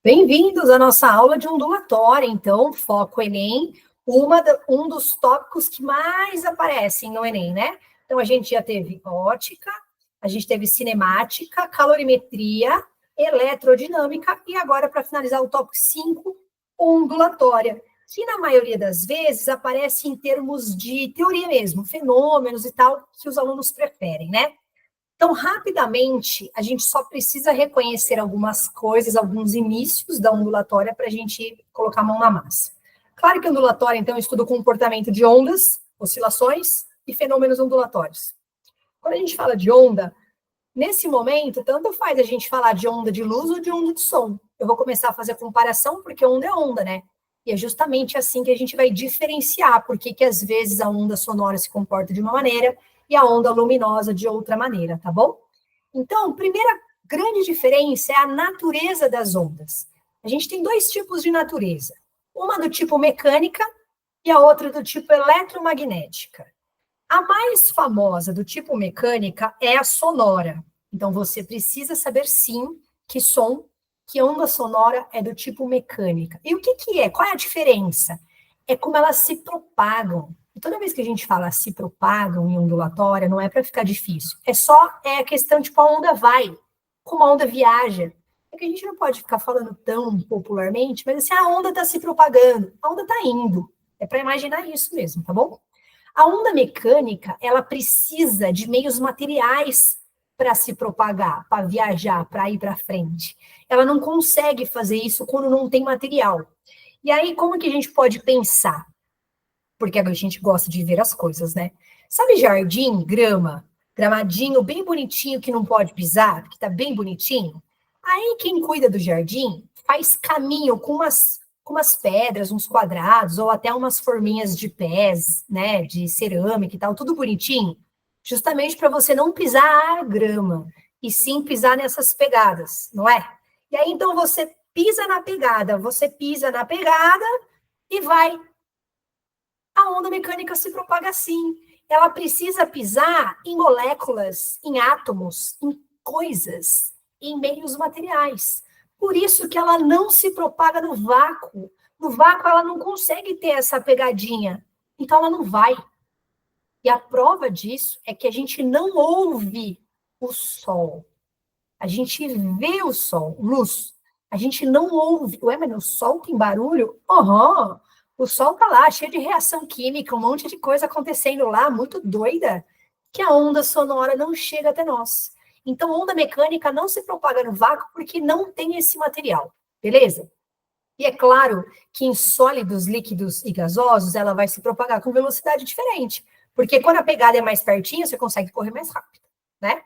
Bem-vindos à nossa aula de ondulatória, então, foco Enem, um dos tópicos que mais aparecem no Enem, né? Então, a gente já teve ótica, a gente teve cinemática, calorimetria, eletrodinâmica, e agora, para finalizar o tópico 5, ondulatória, que na maioria das vezes aparece em termos de teoria mesmo, fenômenos e tal, que os alunos preferem, né? Então, rapidamente, a gente só precisa reconhecer algumas coisas, alguns inícios da ondulatória para a gente colocar a mão na massa. Claro que ondulatória, então, estuda o comportamento de ondas, oscilações e fenômenos ondulatórios. Quando a gente fala de onda, nesse momento, tanto faz a gente falar de onda de luz ou de onda de som. Eu vou começar a fazer a comparação, porque onda é onda, né? E é justamente assim que a gente vai diferenciar porque que às vezes a onda sonora se comporta de uma maneira e a onda luminosa de outra maneira, tá bom? Então, primeira grande diferença é a natureza das ondas. A gente tem dois tipos de natureza. Uma do tipo mecânica e a outra do tipo eletromagnética. A mais famosa do tipo mecânica é a sonora. Então, você precisa saber, sim, que onda sonora é do tipo mecânica. E o que é? Qual é a diferença? É como elas se propagam. E toda vez que a gente fala se propagam em ondulatória, não é para ficar difícil. É a questão de como a onda vai, como a onda viaja. É que a gente não pode ficar falando tão popularmente, mas assim, a onda está se propagando, a onda está indo. É para imaginar isso mesmo, tá bom? A onda mecânica, ela precisa de meios materiais para se propagar, para viajar, para ir para frente. Ela não consegue fazer isso quando não tem material. E aí, como que a gente pode pensar? Porque a gente gosta de ver as coisas, né? Sabe jardim, grama, gramadinho bem bonitinho que não pode pisar, que tá bem bonitinho? Aí quem cuida do jardim faz caminho com umas pedras, uns quadrados, ou até umas forminhas de pés, né, de cerâmica e tal, tudo bonitinho, justamente para você não pisar a grama, e sim pisar nessas pegadas, não é? E aí então você pisa na pegada e vai. A onda mecânica se propaga assim. Ela precisa pisar em moléculas, em átomos, em coisas, em meios materiais. Por isso que ela não se propaga no vácuo. No vácuo ela não consegue ter essa pegadinha. Então ela não vai. E a prova disso é que a gente não ouve o sol. A gente vê o sol, luz. A gente não ouve. Ué, mas o sol tem barulho? Aham. O sol tá lá, cheio de reação química, um monte de coisa acontecendo lá, muito doida, que a onda sonora não chega até nós. Então, onda mecânica não se propaga no vácuo porque não tem esse material, beleza? E é claro que em sólidos, líquidos e gasosos, ela vai se propagar com velocidade diferente, porque quando a pegada é mais pertinho, você consegue correr mais rápido, né?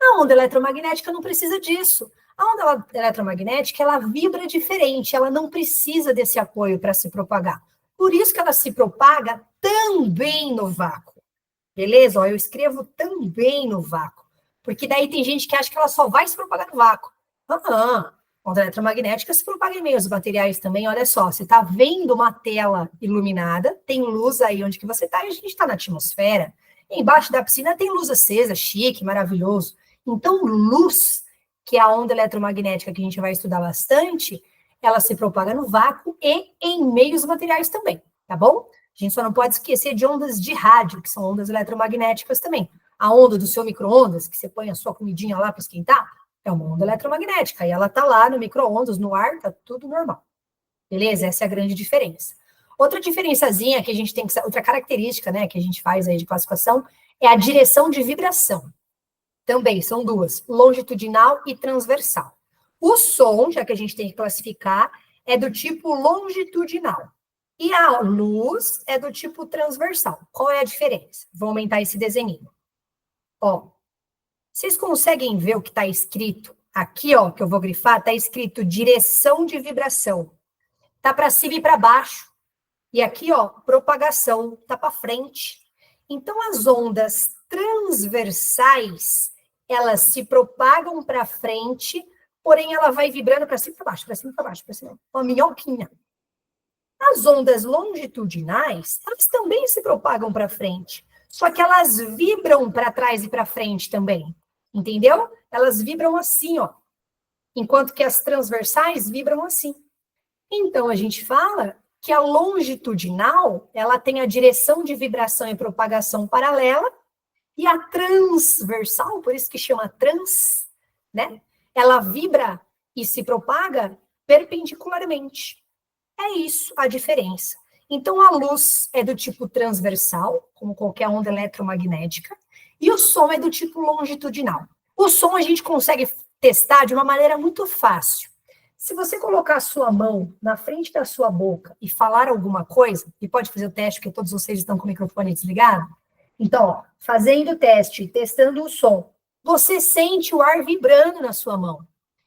A onda eletromagnética não precisa disso. A onda eletromagnética, ela vibra diferente, ela não precisa desse apoio para se propagar. Por isso que ela se propaga também no vácuo. Beleza? Ó, eu escrevo também no vácuo. Porque daí tem gente que acha que ela só vai se propagar no vácuo. A onda eletromagnética se propaga em meios materiais também. Olha só, você está vendo uma tela iluminada, tem luz aí onde que você está, e a gente está na atmosfera. Embaixo da piscina tem luz acesa, chique, maravilhoso. Então, luz, que é a onda eletromagnética que a gente vai estudar bastante, ela se propaga no vácuo e em meios materiais também, tá bom? A gente só não pode esquecer de ondas de rádio, que são ondas eletromagnéticas também. A onda do seu micro-ondas, que você põe a sua comidinha lá para esquentar, é uma onda eletromagnética. E ela está lá no micro-ondas, no ar, tá tudo normal. Beleza? Essa é a grande diferença. Outra diferençazinha que a gente tem que... Outra característica, né, que a gente faz aí de classificação é a direção de vibração. Também são duas, longitudinal e transversal. O som, já que a gente tem que classificar, é do tipo longitudinal. E a luz é do tipo transversal. Qual é a diferença? Vou aumentar esse desenho. Ó, vocês conseguem ver o que está escrito aqui, ó, que eu vou grifar? Está escrito direção de vibração. Tá para cima e para baixo. E aqui, ó, propagação, tá para frente. Então, as ondas transversais, elas se propagam para frente, porém ela vai vibrando para cima e para baixo, para cima e para baixo, para cima. Uma minhoquinha. As ondas longitudinais, elas também se propagam para frente, só que elas vibram para trás e para frente também. Entendeu? Elas vibram assim, ó. enquanto que as transversais vibram assim. Então, a gente fala que a longitudinal, ela tem a direção de vibração e propagação paralela, e a transversal, por isso que chama trans, né? Ela vibra e se propaga perpendicularmente. É isso a diferença. Então, a luz é do tipo transversal, como qualquer onda eletromagnética, e o som é do tipo longitudinal. O som a gente consegue testar de uma maneira muito fácil. Se você colocar a sua mão na frente da sua boca e falar alguma coisa, e pode fazer o teste, porque todos vocês estão com o microfone desligado. Então, ó, fazendo o teste, testando o som, você sente o ar vibrando na sua mão.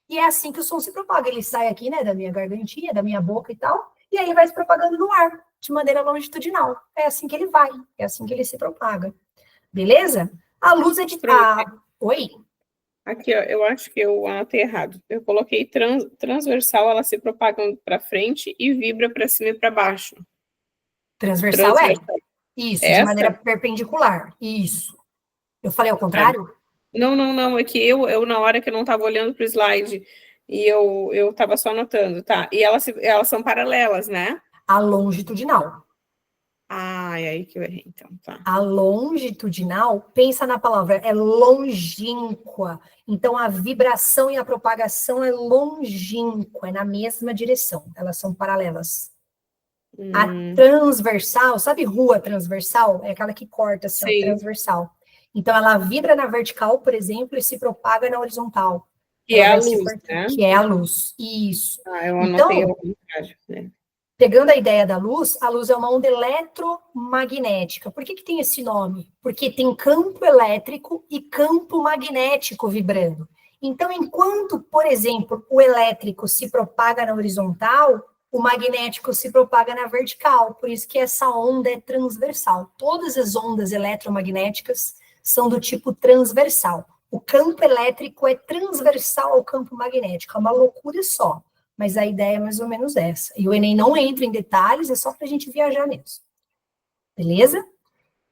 E é assim que o som se propaga. Ele sai aqui, né, da minha gargantinha, da minha boca e tal, e aí vai se propagando no ar, de maneira longitudinal. É assim que ele vai, é assim que ele se propaga. Beleza? A luz é de... Oi? Aqui, ó, eu acho que eu anotei errado. Eu coloquei transversal, ela se propaga para frente e vibra para cima e para baixo. Transversal é. Isso, de maneira perpendicular. Isso. Eu falei ao contrário? Não. É que eu na hora que eu não estava olhando para o slide e eu estava só anotando, tá? E elas são paralelas, né? A longitudinal. Ah, é aí que eu errei, então, tá. A longitudinal, pensa na palavra, é longínqua. Então, a vibração e a propagação é longínqua, é na mesma direção. Elas são paralelas. A transversal, sabe rua transversal? É aquela que corta, assim, ó, transversal. Então, ela vibra na vertical, por exemplo, e se propaga na horizontal. Que é a luz, né? Que é a luz, isso. Eu anotei ao contrário, né? Pegando a ideia da luz, a luz é uma onda eletromagnética. Por que tem esse nome? Porque tem campo elétrico e campo magnético vibrando. Então, enquanto, por exemplo, o elétrico se propaga na horizontal, o magnético se propaga na vertical. Por isso que essa onda é transversal. Todas as ondas eletromagnéticas são do tipo transversal. O campo elétrico é transversal ao campo magnético. É uma loucura só. Mas a ideia é mais ou menos essa. E o Enem não entra em detalhes, é só para a gente viajar mesmo. Beleza?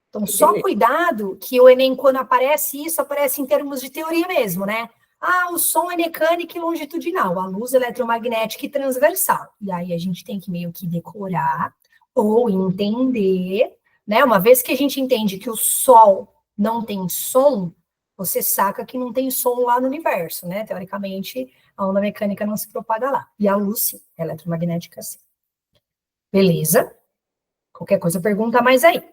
Então, só cuidado que o Enem, quando aparece isso, aparece em termos de teoria mesmo, né? Ah, o som é mecânico e longitudinal, a luz eletromagnética e transversal. E aí a gente tem que meio que decorar ou entender, né? Uma vez que a gente entende que o Sol não tem som, você saca que não tem som lá no universo, né? Teoricamente, a onda mecânica não se propaga lá. E a luz, sim, a eletromagnética, sim. Beleza? Qualquer coisa, pergunta mais aí.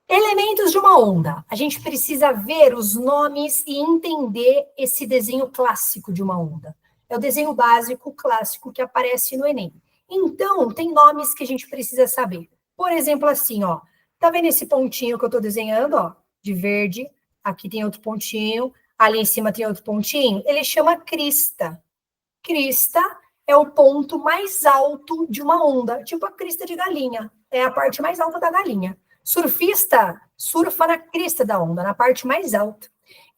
Elementos de uma onda. A gente precisa ver os nomes e entender esse desenho clássico de uma onda. É o desenho básico clássico que aparece no Enem. Então, tem nomes que a gente precisa saber. Por exemplo, assim, ó. Tá vendo esse pontinho que eu tô desenhando, ó? De verde. Aqui tem outro pontinho. Ali em cima tem outro pontinho. Ele chama crista. Crista é o ponto mais alto de uma onda. Tipo a crista de galinha. É a parte mais alta da galinha. Surfista surfa na crista da onda, na parte mais alta.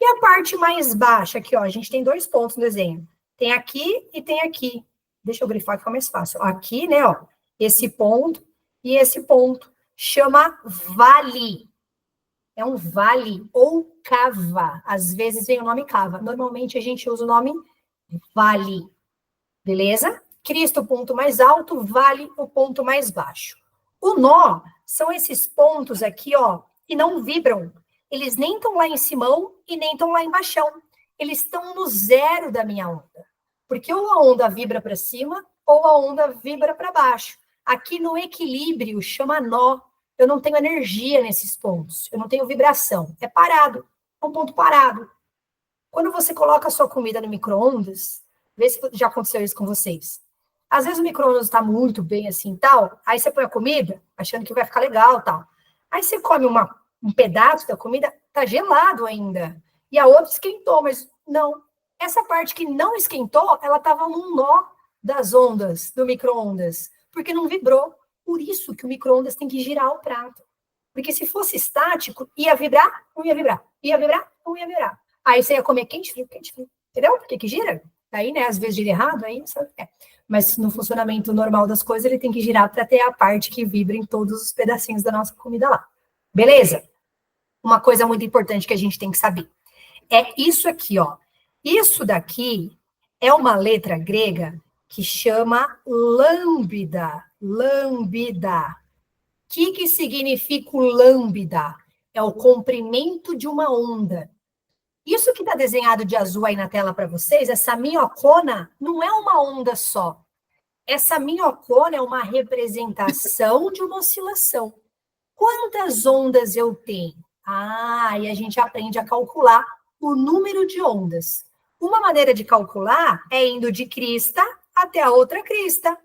E a parte mais baixa, aqui, ó, a gente tem dois pontos no desenho. Tem aqui e tem aqui. Deixa eu grifar que fica mais fácil. Aqui, né, ó, esse ponto e esse ponto. Chama vale. É um vale ou cava. Às vezes vem o nome cava. Normalmente a gente usa o nome vale. Beleza? Cristo, o ponto mais alto, vale, o ponto mais baixo. O nó são esses pontos aqui, ó, que não vibram. Eles nem estão lá em cima e nem estão lá embaixo. Eles estão no zero da minha onda. Porque ou a onda vibra para cima, ou a onda vibra para baixo. Aqui no equilíbrio, chama nó. Eu não tenho energia nesses pontos. Eu não tenho vibração. É parado. É um ponto parado. Quando você coloca a sua comida no micro-ondas, vê se já aconteceu isso com vocês. Às vezes o micro-ondas está muito bem assim tal, aí você põe a comida, achando que vai ficar legal tal. Aí você come um pedaço da comida, tá gelado ainda. E a outra esquentou, mas não. Essa parte que não esquentou, ela estava num nó das ondas do micro-ondas, porque não vibrou. Por isso que o micro-ondas tem que girar o prato. Porque se fosse estático, ia vibrar, não ia vibrar. Ia vibrar, não ia vibrar. Aí você ia comer quente, frio, entendeu? Por que gira? Aí, né, às vezes gira errado, aí sabe? Mas no funcionamento normal das coisas, ele tem que girar para ter a parte que vibra em todos os pedacinhos da nossa comida lá. Beleza? Uma coisa muito importante que a gente tem que saber. É isso aqui, ó. Isso daqui é uma letra grega que chama lambda. Lambda. O que significa o lambda? É o comprimento de uma onda. Isso que está desenhado de azul aí na tela para vocês, essa minhocona, não é uma onda só. Essa minhocona é uma representação de uma oscilação. Quantas ondas eu tenho? E a gente aprende a calcular o número de ondas. Uma maneira de calcular é indo de crista até a outra crista.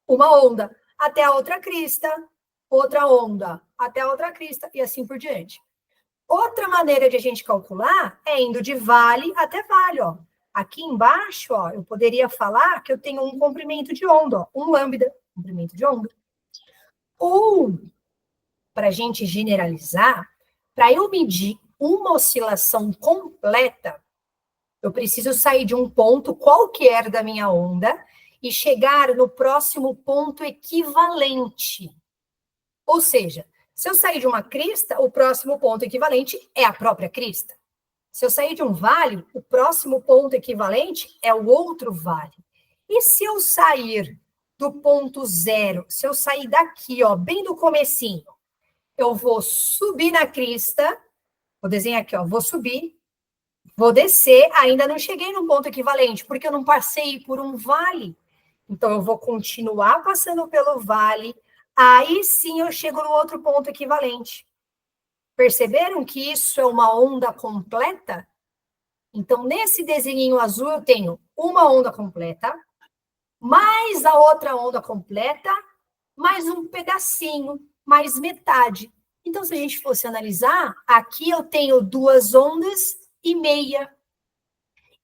Uma onda até a outra crista, outra onda até a outra crista, e assim por diante. Outra maneira de a gente calcular é indo de vale até vale, ó. Aqui embaixo, ó, eu poderia falar que eu tenho um comprimento de onda, ó, um lambda, comprimento de onda. Ou, para a gente generalizar, para eu medir uma oscilação completa, eu preciso sair de um ponto qualquer da minha onda e chegar no próximo ponto equivalente. Ou seja, se eu sair de uma crista, o próximo ponto equivalente é a própria crista. Se eu sair de um vale, o próximo ponto equivalente é o outro vale. E se eu sair do ponto zero, se eu sair daqui, ó, bem do comecinho, eu vou subir na crista, vou desenhar aqui, ó, vou subir, vou descer, ainda não cheguei no ponto equivalente, porque eu não passei por um vale. Então, eu vou continuar passando pelo vale, aí sim eu chego no outro ponto equivalente. Perceberam que isso é uma onda completa? Então, nesse desenho azul, eu tenho uma onda completa, mais a outra onda completa, mais um pedacinho, mais metade. Então, se a gente fosse analisar, aqui eu tenho 2 ondas e meia.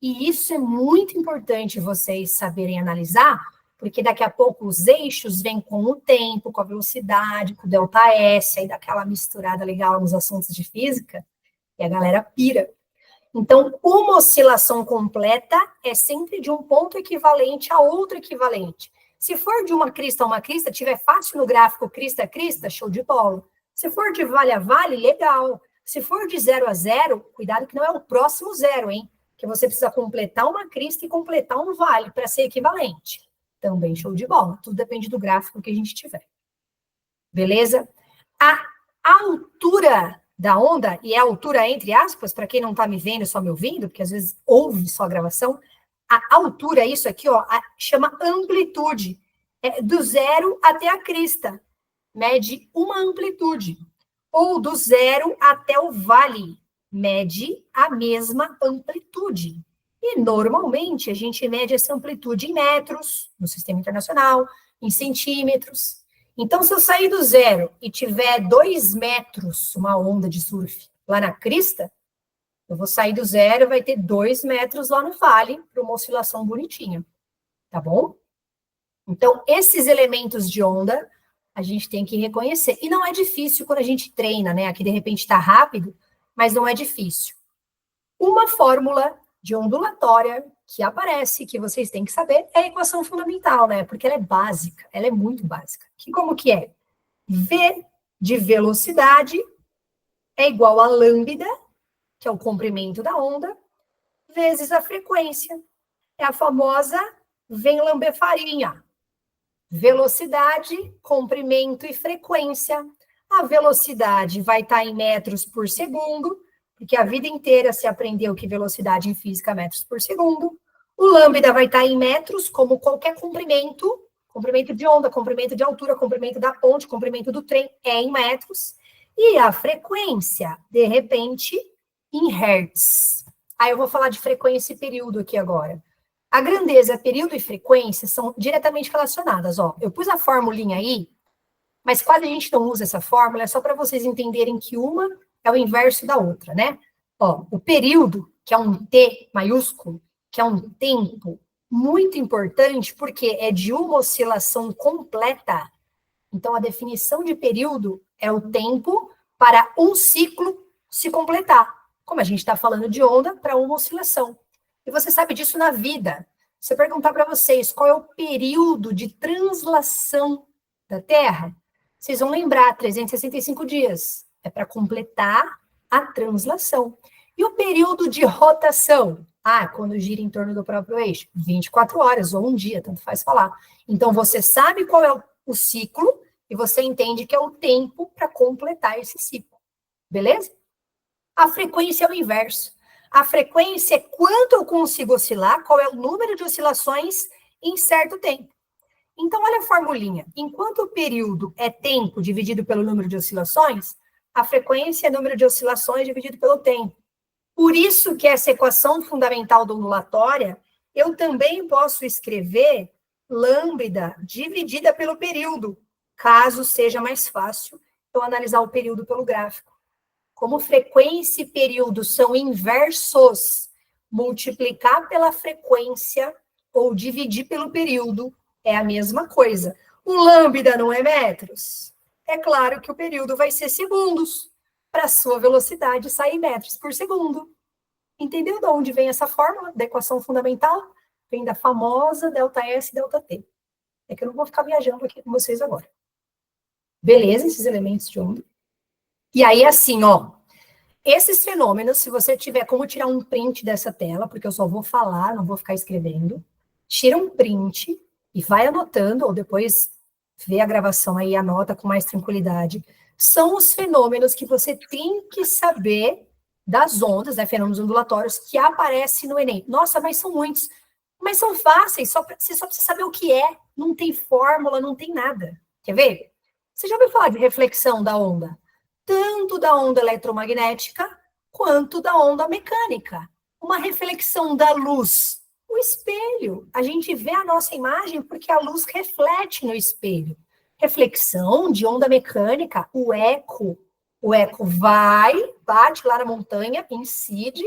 E isso é muito importante vocês saberem analisar, porque daqui a pouco os eixos vêm com o tempo, com a velocidade, com o delta S, aí dá aquela misturada legal nos assuntos de física, e a galera pira. Então, uma oscilação completa é sempre de um ponto equivalente a outro equivalente. Se for de uma crista a uma crista, tiver fácil no gráfico crista a crista, show de bola. Se for de vale a vale, legal. Se for de 0 a 0, cuidado que não é o próximo zero, hein? Que você precisa completar uma crista e completar um vale para ser equivalente. Também show de bola. Tudo depende do gráfico que a gente tiver. Beleza? A altura da onda, e é a altura entre aspas, para quem não está me vendo, só me ouvindo, porque às vezes ouve só a gravação, a altura, isso aqui, ó, chama amplitude. É do zero até a crista. Mede uma amplitude. Ou do zero até o vale. Mede a mesma amplitude. E, normalmente, a gente mede essa amplitude em metros, no Sistema Internacional, em centímetros. Então, se eu sair do zero e tiver 2 metros, uma onda de surf, lá na crista, eu vou sair do zero e vai ter 2 metros lá no vale, para uma oscilação bonitinha. Tá bom? Então, esses elementos de onda, a gente tem que reconhecer. E não é difícil quando a gente treina, né? Aqui, de repente, está rápido, mas não é difícil. Uma fórmula de ondulatória que aparece, que vocês têm que saber, é a equação fundamental, né? Porque ela é básica, ela é muito básica. Que como que é? V de velocidade é igual a lambda, que é o comprimento da onda, vezes a frequência. É a famosa vem lamber farinha. Velocidade, comprimento e frequência. A velocidade vai estar em metros por segundo, porque a vida inteira se aprendeu que velocidade em física é metros por segundo. O lambda vai estar em metros, como qualquer comprimento, comprimento de onda, comprimento de altura, comprimento da ponte, comprimento do trem, é em metros. E a frequência, de repente, em hertz. Aí eu vou falar de frequência e período aqui agora. A grandeza, período e frequência são diretamente relacionadas, ó. Eu pus a formulinha aí, mas quase a gente não usa essa fórmula, é só para vocês entenderem que uma é o inverso da outra, né? Ó, o período, que é um T maiúsculo, que é um tempo muito importante, porque é de uma oscilação completa. Então, a definição de período é o tempo para um ciclo se completar. Como a gente está falando de onda, para uma oscilação. E você sabe disso na vida. Se eu perguntar para vocês qual é o período de translação da Terra, vocês vão lembrar, 365 dias. É para completar a translação. E o período de rotação? Ah, quando gira em torno do próprio eixo. 24 horas ou um dia, tanto faz falar. Então, você sabe qual é o ciclo e você entende que é o tempo para completar esse ciclo. Beleza? A frequência é o inverso. A frequência é quanto eu consigo oscilar, qual é o número de oscilações em certo tempo. Então, olha a formulinha. Enquanto o período é tempo dividido pelo número de oscilações, a frequência é número de oscilações dividido pelo tempo. Por isso que essa equação fundamental da ondulatória, eu também posso escrever lambda dividida pelo período, caso seja mais fácil eu analisar o período pelo gráfico. Como frequência e período são inversos, multiplicar pela frequência ou dividir pelo período é a mesma coisa. O lambda não é metros? É claro que o período vai ser segundos, para a sua velocidade sair metros por segundo. Entendeu de onde vem essa fórmula da equação fundamental? Vem da famosa ΔS e ΔT. É que eu não vou ficar viajando aqui com vocês agora. Beleza, esses elementos de onda. E aí, assim, ó, esses fenômenos, se você tiver como tirar um print dessa tela, porque eu só vou falar, não vou ficar escrevendo, tira um print e vai anotando, ou depois vê a gravação aí e anota com mais tranquilidade. São os fenômenos que você tem que saber das ondas, né, fenômenos ondulatórios, que aparecem no Enem. Nossa, mas são muitos. Mas são fáceis, você só precisa saber o que é. Não tem fórmula, não tem nada. Quer ver? Você já ouviu falar de reflexão da onda? Tanto da onda eletromagnética quanto da onda mecânica. Uma reflexão da luz, o espelho. A gente vê a nossa imagem porque a luz reflete no espelho. Reflexão de onda mecânica, o eco. O eco vai, bate lá na montanha, incide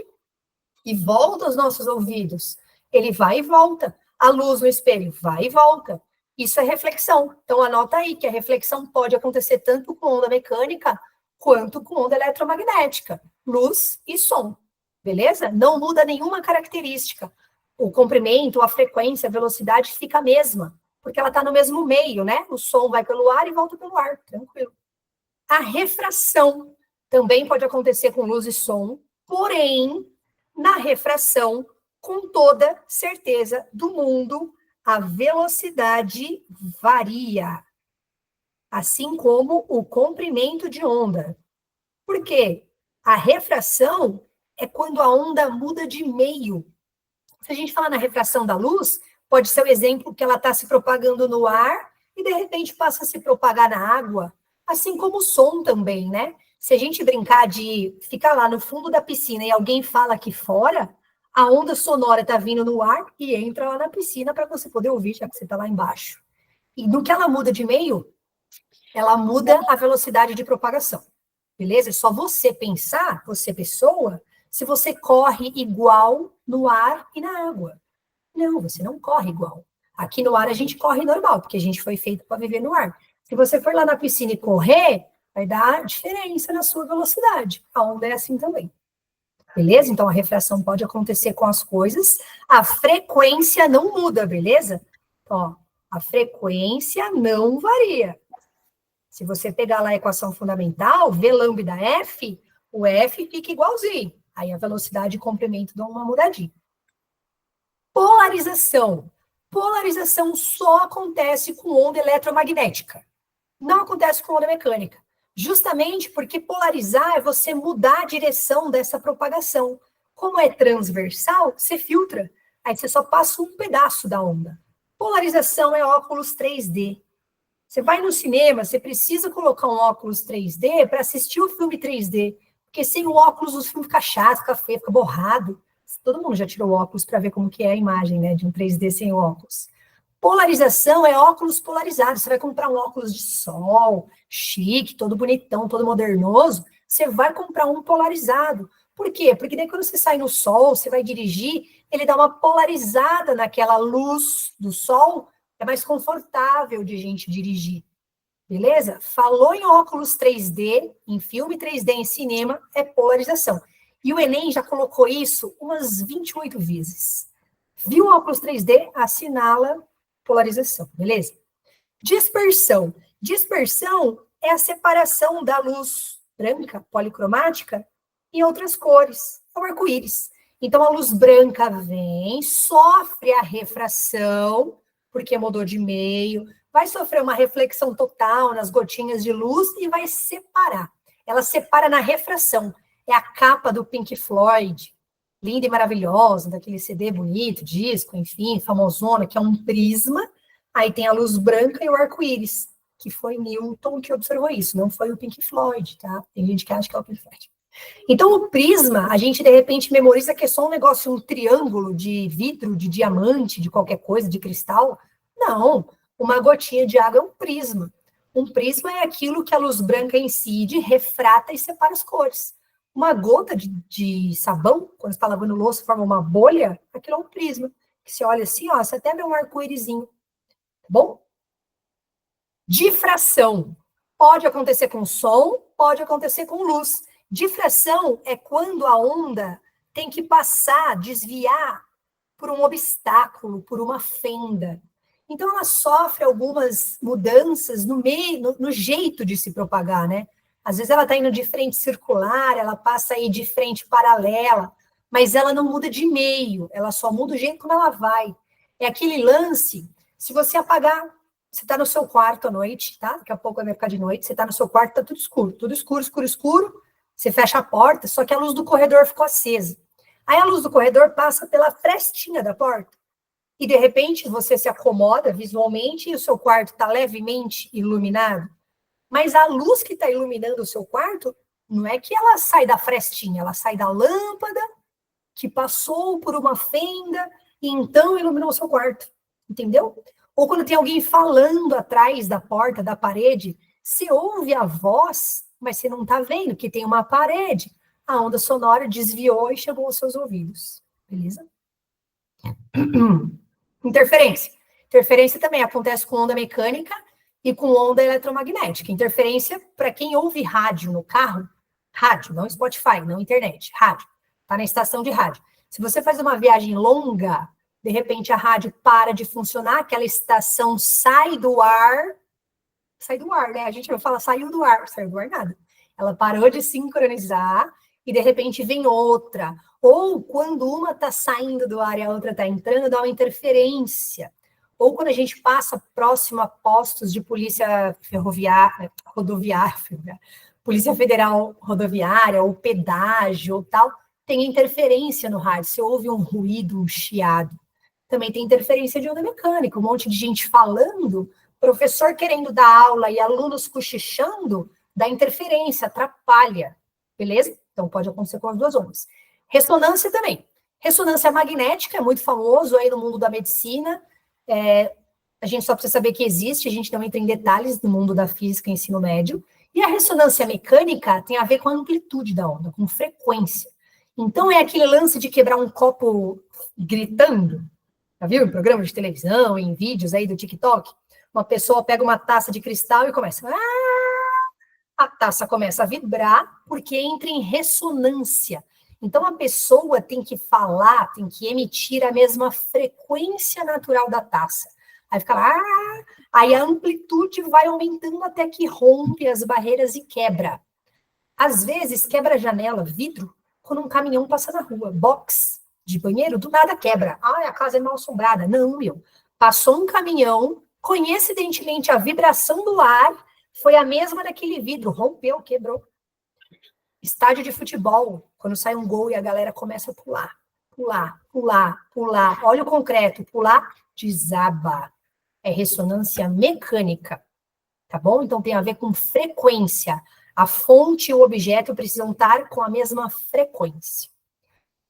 e volta aos nossos ouvidos. Ele vai e volta. A luz no espelho vai e volta. Isso é reflexão. Então, anota aí que a reflexão pode acontecer tanto com onda mecânica quanto com onda eletromagnética, luz e som, beleza? Não muda nenhuma característica. O comprimento, a frequência, a velocidade fica a mesma, porque ela está no mesmo meio, né? O som vai pelo ar e volta pelo ar, tranquilo. A refração também pode acontecer com luz e som, porém, na refração, com toda certeza do mundo, a velocidade varia, assim como o comprimento de onda. Por quê? A refração é quando a onda muda de meio. Se a gente falar na refração da luz, pode ser o exemplo que ela está se propagando no ar e, de repente, passa a se propagar na água, assim como o som também, né? Se a gente brincar de ficar lá no fundo da piscina e alguém fala aqui fora, a onda sonora está vindo no ar e entra lá na piscina para você poder ouvir, já que você está lá embaixo. E do que ela muda de meio, ela muda a velocidade de propagação, beleza? É só você pensar, você pessoa, se você corre igual no ar e na água. Não, você não corre igual. Aqui no ar a gente corre normal, porque a gente foi feito para viver no ar. Se você for lá na piscina e correr, vai dar diferença na sua velocidade. A onda é assim também. Beleza? Então a refração pode acontecer com as coisas, a frequência não muda, beleza? Ó, a frequência não varia. Se você pegar lá a equação fundamental, V lambda F, o F fica igualzinho. Aí a velocidade e comprimento dão uma mudadinha. Polarização. Polarização só acontece com onda eletromagnética. Não acontece com onda mecânica. Justamente porque polarizar é você mudar a direção dessa propagação. Como é transversal, você filtra. Aí você só passa um pedaço da onda. Polarização é óculos 3D. Você vai no cinema, você precisa colocar um óculos 3D para assistir o filme 3D. Porque sem o óculos o filme fica chato, fica feio, fica borrado. Todo mundo já tirou o óculos para ver como que é a imagem, né, de um 3D sem óculos. Polarização é óculos polarizados. Você vai comprar um óculos de sol, chique, todo bonitão, todo modernoso. Você vai comprar um polarizado. Por quê? Porque daí quando você sai no sol, você vai dirigir, ele dá uma polarizada naquela luz do sol, é mais confortável de a gente dirigir. Beleza? Falou em óculos 3D, em filme 3D, em cinema, é polarização. E o Enem já colocou isso umas 28 vezes. Viu o óculos 3D, assinala polarização, beleza? Dispersão. Dispersão é a separação da luz branca, policromática, em outras cores, é o arco-íris. Então, a luz branca vem, sofre a refração, porque mudou de meio, vai sofrer uma reflexão total nas gotinhas de luz e vai separar. Ela separa na refração. É a capa do Pink Floyd, linda e maravilhosa, daquele CD bonito, disco, enfim, famosona, que é um prisma. Aí tem a luz branca e o arco-íris, que foi Newton que observou isso, não foi o Pink Floyd, tá? Tem gente que acha que é o Pink Floyd. Então, o prisma, a gente, de repente, memoriza que é só um negócio, um triângulo de vidro, de diamante, de qualquer coisa, de cristal. Não, uma gotinha de água é um prisma. Um prisma é aquilo que a luz branca incide, refrata e separa as cores. Uma gota de sabão, quando você está lavando louça, forma uma bolha, aquilo é um prisma. Que você olha assim, ó, você até vê um arco-írisinho. Tá bom? Difração. Pode acontecer com som, pode acontecer com luz. Difração é quando a onda tem que passar, desviar por um obstáculo, por uma fenda. Então, ela sofre algumas mudanças no meio, no jeito de se propagar, né? Às vezes ela está indo de frente circular, ela passa aí de frente paralela, mas ela não muda de meio, ela só muda o jeito como ela vai. É aquele lance, se você apagar, você está no seu quarto à noite, tá? Daqui a pouco vai ficar de noite, você está no seu quarto, está tudo escuro, escuro, escuro, você fecha a porta, só que a luz do corredor ficou acesa. Aí a luz do corredor passa pela frestinha da porta. E, de repente, você se acomoda visualmente e o seu quarto está levemente iluminado. Mas a luz que está iluminando o seu quarto, não é que ela sai da frestinha, ela sai da lâmpada que passou por uma fenda e então iluminou o seu quarto. Entendeu? Ou quando tem alguém falando atrás da porta, da parede, você ouve a voz, mas você não está vendo que tem uma parede. A onda sonora desviou e chegou aos seus ouvidos. Beleza? Interferência. Interferência também acontece com onda mecânica e com onda eletromagnética. Interferência, para quem ouve rádio no carro, rádio, não Spotify, não internet, rádio, tá na estação de rádio. Se você faz uma viagem longa, de repente a rádio para de funcionar, aquela estação sai do ar, né? A gente vai falar saiu do ar nada. Ela parou de sincronizar e de repente vem outra. Ou quando uma está saindo do ar e a outra está entrando, dá uma interferência. Ou quando a gente passa próximo a postos de polícia rodoviária, polícia federal rodoviária, ou pedágio, ou tal, tem interferência no rádio. Você ouve um ruído, um chiado. Também tem interferência de onda mecânica, um monte de gente falando, professor querendo dar aula e alunos cochichando, dá interferência, atrapalha. Beleza? Então pode acontecer com as duas ondas. Ressonância também. Ressonância magnética é muito famoso aí no mundo da medicina. A gente só precisa saber que existe, a gente não entra em detalhes no mundo da física e ensino médio. E a ressonância mecânica tem a ver com a amplitude da onda, com frequência. Então, é aquele lance de quebrar um copo gritando. Já viu em programas de televisão, em vídeos aí do TikTok? Uma pessoa pega uma taça de cristal e começa... A taça começa a vibrar porque entra em ressonância. Então, a pessoa tem que falar, tem que emitir a mesma frequência natural da taça. Aí fica lá, aí a amplitude vai aumentando até que rompe as barreiras e quebra. Às vezes, quebra a janela, vidro, quando um caminhão passa na rua. Box de banheiro, do nada quebra. A casa é mal assombrada. Não, meu. Passou um caminhão, coincidentemente, a vibração do ar foi a mesma daquele vidro. Rompeu, quebrou. Estádio de futebol, quando sai um gol e a galera começa a pular. Pular, pular, pular. Olha o concreto, pular, desaba. É ressonância mecânica, tá bom? Então tem a ver com frequência. A fonte e o objeto precisam estar com a mesma frequência.